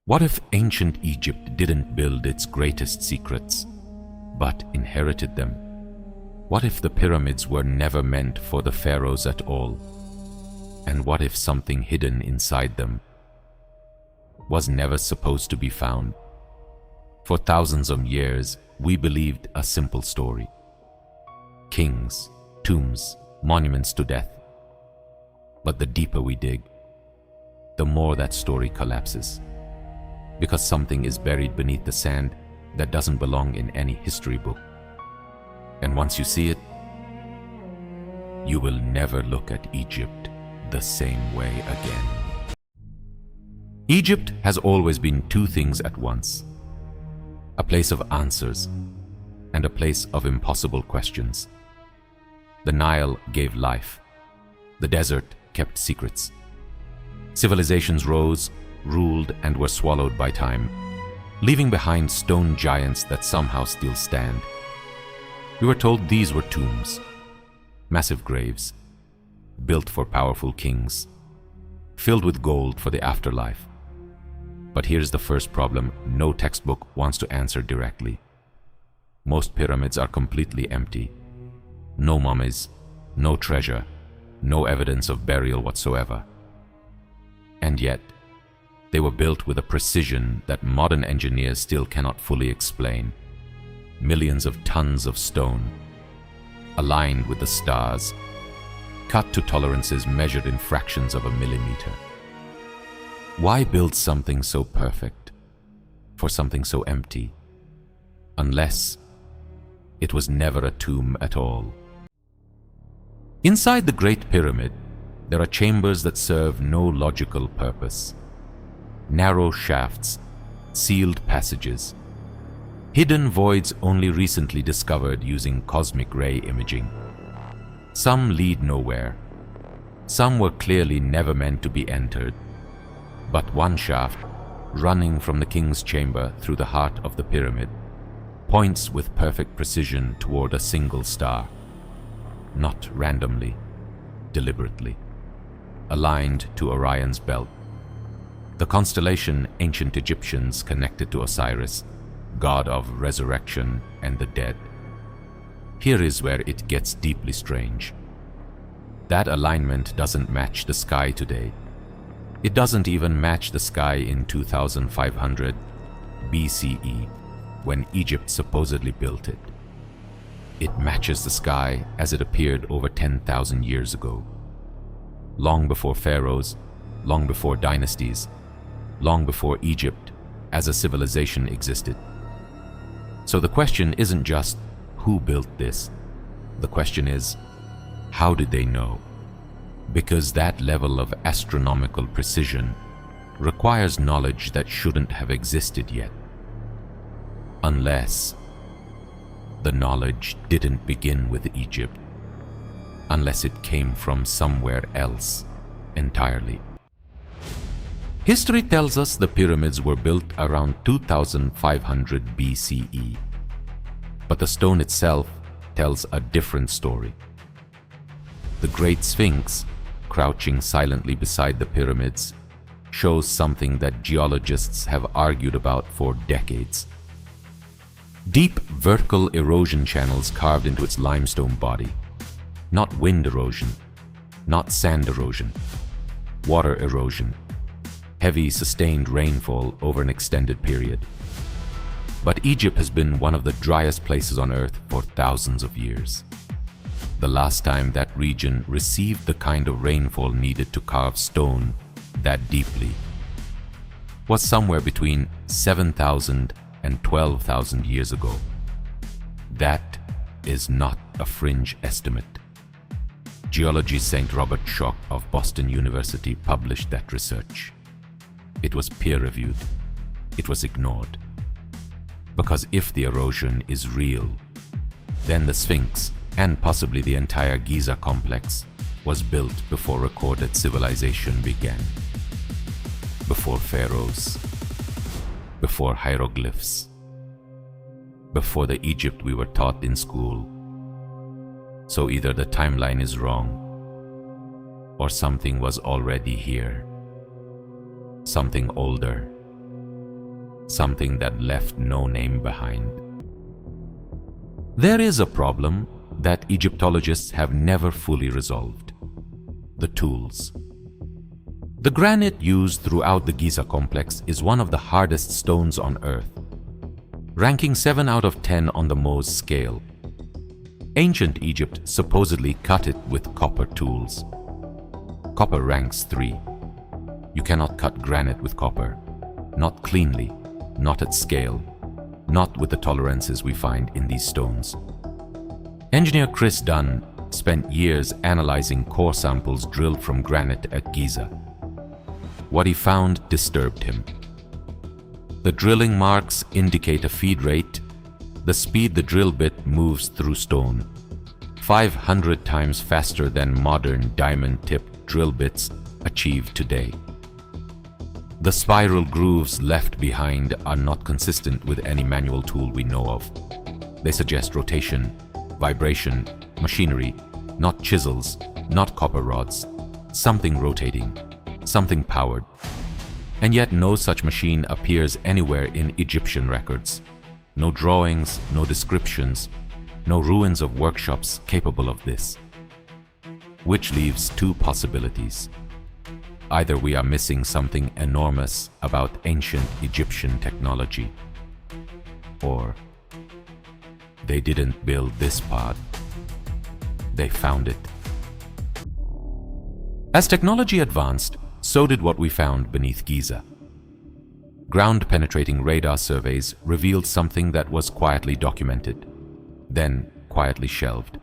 What if ancient Egypt didn't build its greatest secrets, but inherited them? What if the pyramids were never meant for the pharaohs at all? And what if something hidden inside them was never supposed to be found? For thousands of years, we believed a simple story. Kings, tombs, monuments to death. But the deeper we dig, the more that story collapses. Because something is buried beneath the sand that doesn't belong in any history book. And once you see it, you will never look at Egypt the same way again. Egypt has always been two things at once: a place of answers and a place of impossible questions. The Nile gave life. The desert kept secrets. Civilizations rose, ruled, and were swallowed by time, leaving behind stone giants that somehow still stand. We were told these were tombs, massive graves, built for powerful kings, filled with gold for the afterlife. But here's the first problem no textbook wants to answer directly. Most pyramids are completely empty. No mummies, no treasure, no evidence of burial whatsoever. And yet, they were built with a precision that modern engineers still cannot fully explain. Millions of tons of stone, aligned with the stars, cut to tolerances measured in fractions of a millimeter. Why build something so perfect for something so empty, unless it was never a tomb at all? Inside the Great Pyramid, there are chambers that serve no logical purpose. Narrow shafts, sealed passages, hidden voids only recently discovered using cosmic ray imaging. Some lead nowhere. Some were clearly never meant to be entered. But one shaft, running from the king's chamber through the heart of the pyramid, points with perfect precision toward a single star. Not randomly, deliberately, aligned to Orion's belt, the constellation ancient Egyptians connected to Osiris, god of resurrection and the dead. Here is where it gets deeply strange. That alignment doesn't match the sky today. It doesn't even match the sky in 2500 BCE, when Egypt supposedly built it. It matches the sky as it appeared over 10,000 years ago. Long before pharaohs, long before dynasties, long before Egypt as a civilization existed. So the question isn't just who built this. The question is, how did they know? Because that level of astronomical precision requires knowledge that shouldn't have existed yet. Unless the knowledge didn't begin with Egypt, unless it came from somewhere else entirely. History tells us the pyramids were built around 2500 BCE, but the stone itself tells a different story. The Great Sphinx, crouching silently beside the pyramids, shows something that geologists have argued about for decades. Deep vertical erosion channels carved into its limestone body. Not wind erosion, not sand erosion, water erosion, heavy sustained rainfall over an extended period. But Egypt has been one of the driest places on Earth for thousands of years. The last time that region received the kind of rainfall needed to carve stone that deeply was somewhere between 7,000 and 12,000 years ago. That is not a fringe estimate. Geology's St. Robert Schoch of Boston University published that research. It was peer-reviewed. It was ignored. Because if the erosion is real, then the Sphinx, and possibly the entire Giza complex, was built before recorded civilization began. Before pharaohs, before hieroglyphs, before the Egypt we were taught in school. So either the timeline is wrong, or something was already here. Something older, something that left no name behind. There is a problem that Egyptologists have never fully resolved: the tools. The granite used throughout the Giza complex is one of the hardest stones on Earth, ranking 7 out of 10 on the Mohs scale. Ancient Egypt supposedly cut it with copper tools. Copper ranks 3. You cannot cut granite with copper. Not cleanly, not at scale, not with the tolerances we find in these stones. Engineer Chris Dunn spent years analyzing core samples drilled from granite at Giza. What he found disturbed him. The drilling marks indicate a feed rate, the speed the drill bit moves through stone, 500 times faster than modern diamond-tipped drill bits achieve today. The spiral grooves left behind are not consistent with any manual tool we know of. They suggest rotation, vibration, machinery, not chisels, not copper rods, something rotating, something powered. And yet no such machine appears anywhere in Egyptian records. No drawings, no descriptions, no ruins of workshops capable of this. Which leaves 2 possibilities. Either we are missing something enormous about ancient Egyptian technology, or they didn't build this pod, they found it. As technology advanced, so did what we found beneath Giza. Ground-penetrating radar surveys revealed something that was quietly documented, then quietly shelved.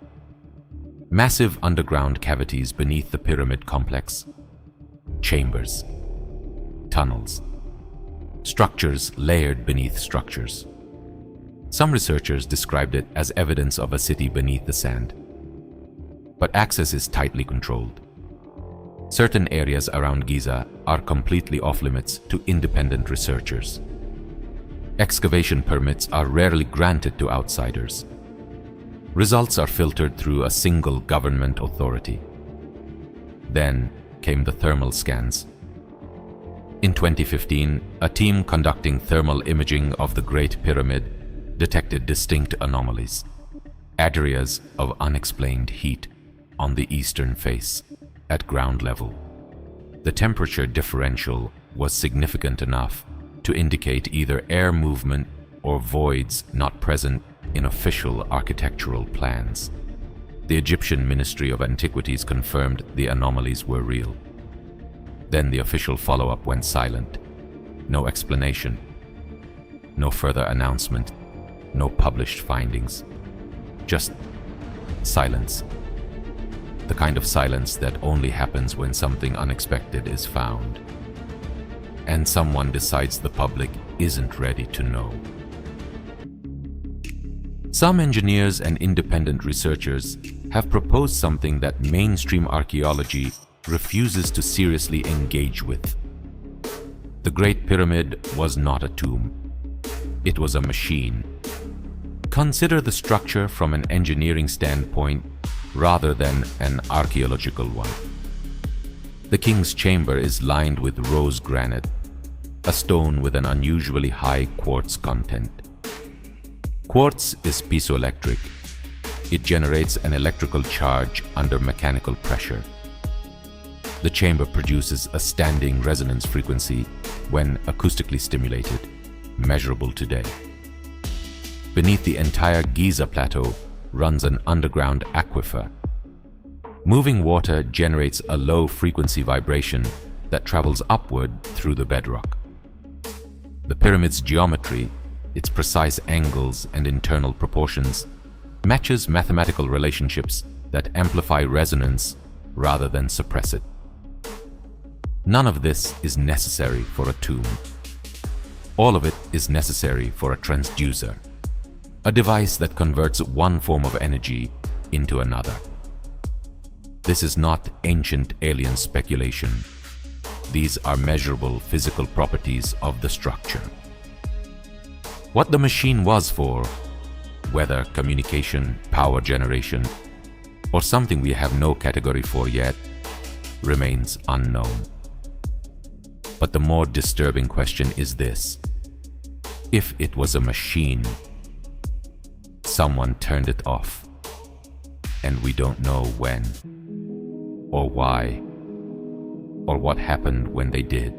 Massive underground cavities beneath the pyramid complex. Chambers, tunnels, structures layered beneath structures. Some researchers described it as evidence of a city beneath the sand. But access is tightly controlled. Certain areas around Giza are completely off-limits to independent researchers. Excavation permits are rarely granted to outsiders. Results are filtered through a single government authority. Then came the thermal scans. In 2015, a team conducting thermal imaging of the Great Pyramid detected distinct anomalies, areas of unexplained heat on the eastern face at ground level. The temperature differential was significant enough to indicate either air movement or voids not present in official architectural plans. The Egyptian Ministry of Antiquities confirmed the anomalies were real. Then the official follow-up went silent. No explanation, no further announcement, no published findings. Just silence. The kind of silence that only happens when something unexpected is found, and someone decides the public isn't ready to know. Some engineers and independent researchers have proposed something that mainstream archaeology refuses to seriously engage with. The Great Pyramid was not a tomb. It was a machine. Consider the structure from an engineering standpoint rather than an archaeological one. The king's chamber is lined with rose granite, a stone with an unusually high quartz content. Quartz is piezoelectric. It generates an electrical charge under mechanical pressure. The chamber produces a standing resonance frequency when acoustically stimulated, measurable today. Beneath the entire Giza plateau runs an underground aquifer. Moving water generates a low-frequency vibration that travels upward through the bedrock. The pyramid's geometry, its precise angles and internal proportions, matches mathematical relationships that amplify resonance rather than suppress it. None of this is necessary for a tomb. All of it is necessary for a transducer, a device that converts one form of energy into another. This is not ancient alien speculation. These are measurable physical properties of the structure. What the machine was for, whether communication, power generation, or something we have no category for yet, remains unknown. But the more disturbing question is this: if it was a machine. Someone turned it off, and we don't know when, or why, or what happened when they did.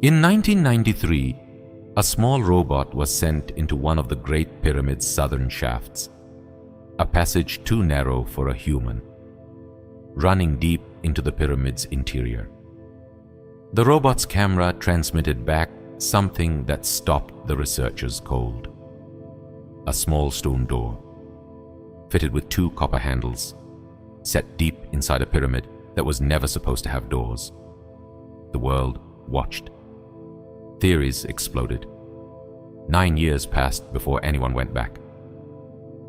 In 1993, a small robot was sent into one of the Great Pyramid's southern shafts, a passage too narrow for a human, running deep into the pyramid's interior. The robot's camera transmitted back something that stopped the researchers cold. A small stone door, fitted with 2 copper handles, set deep inside a pyramid that was never supposed to have doors. The world watched. Theories exploded. 9 years passed before anyone went back.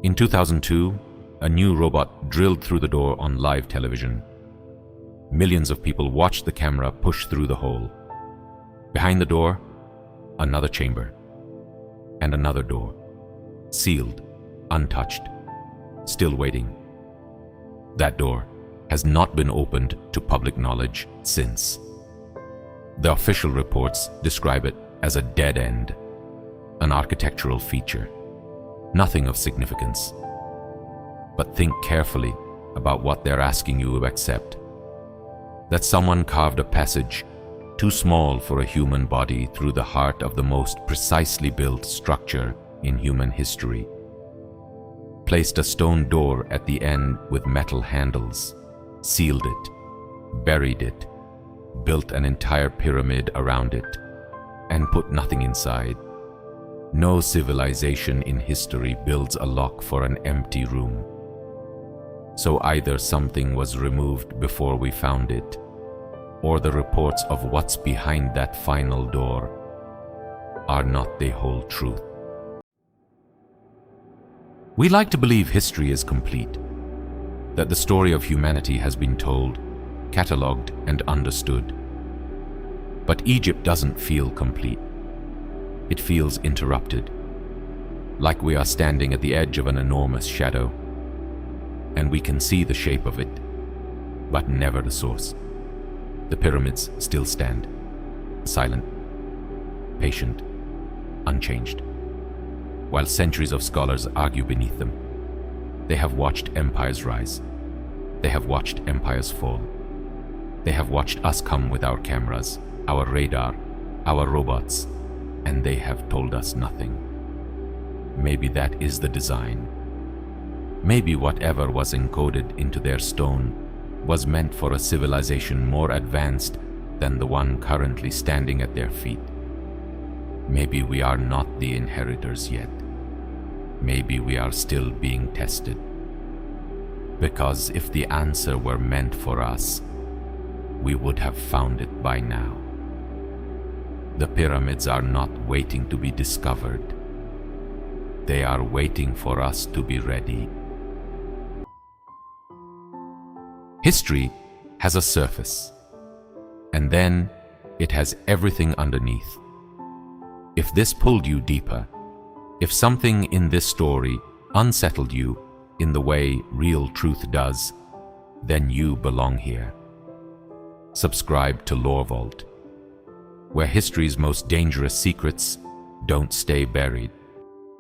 In 2002, a new robot drilled through the door on live television. Millions of people watched the camera push through the hole. Behind the door, another chamber, and another door, sealed, untouched, still waiting. That door has not been opened to public knowledge since. The official reports describe it as a dead end, an architectural feature, nothing of significance. But think carefully about what they're asking you to accept. That someone carved a passage too small for a human body through the heart of the most precisely built structure in human history. Placed a stone door at the end with metal handles, sealed it, buried it, built an entire pyramid around it, and put nothing inside. No civilization in history builds a lock for an empty room. So either something was removed before we found it, or the reports of what's behind that final door are not the whole truth. We like to believe history is complete, that the story of humanity has been told, catalogued, and understood. But Egypt doesn't feel complete. It feels interrupted, like we are standing at the edge of an enormous shadow, and we can see the shape of it, but never the source. The pyramids still stand, silent, patient, unchanged, while centuries of scholars argue beneath them. They have watched empires rise. They have watched empires fall. They have watched us come with our cameras, our radar, our robots, and they have told us nothing. Maybe that is the design. Maybe whatever was encoded into their stone was meant for a civilization more advanced than the one currently standing at their feet. Maybe we are not the inheritors yet. Maybe we are still being tested. Because if the answer were meant for us, we would have found it by now. The pyramids are not waiting to be discovered. They are waiting for us to be ready. History has a surface, and then it has everything underneath. If this pulled you deeper, if something in this story unsettled you in the way real truth does, then you belong here. Subscribe to LoreVault, where history's most dangerous secrets don't stay buried.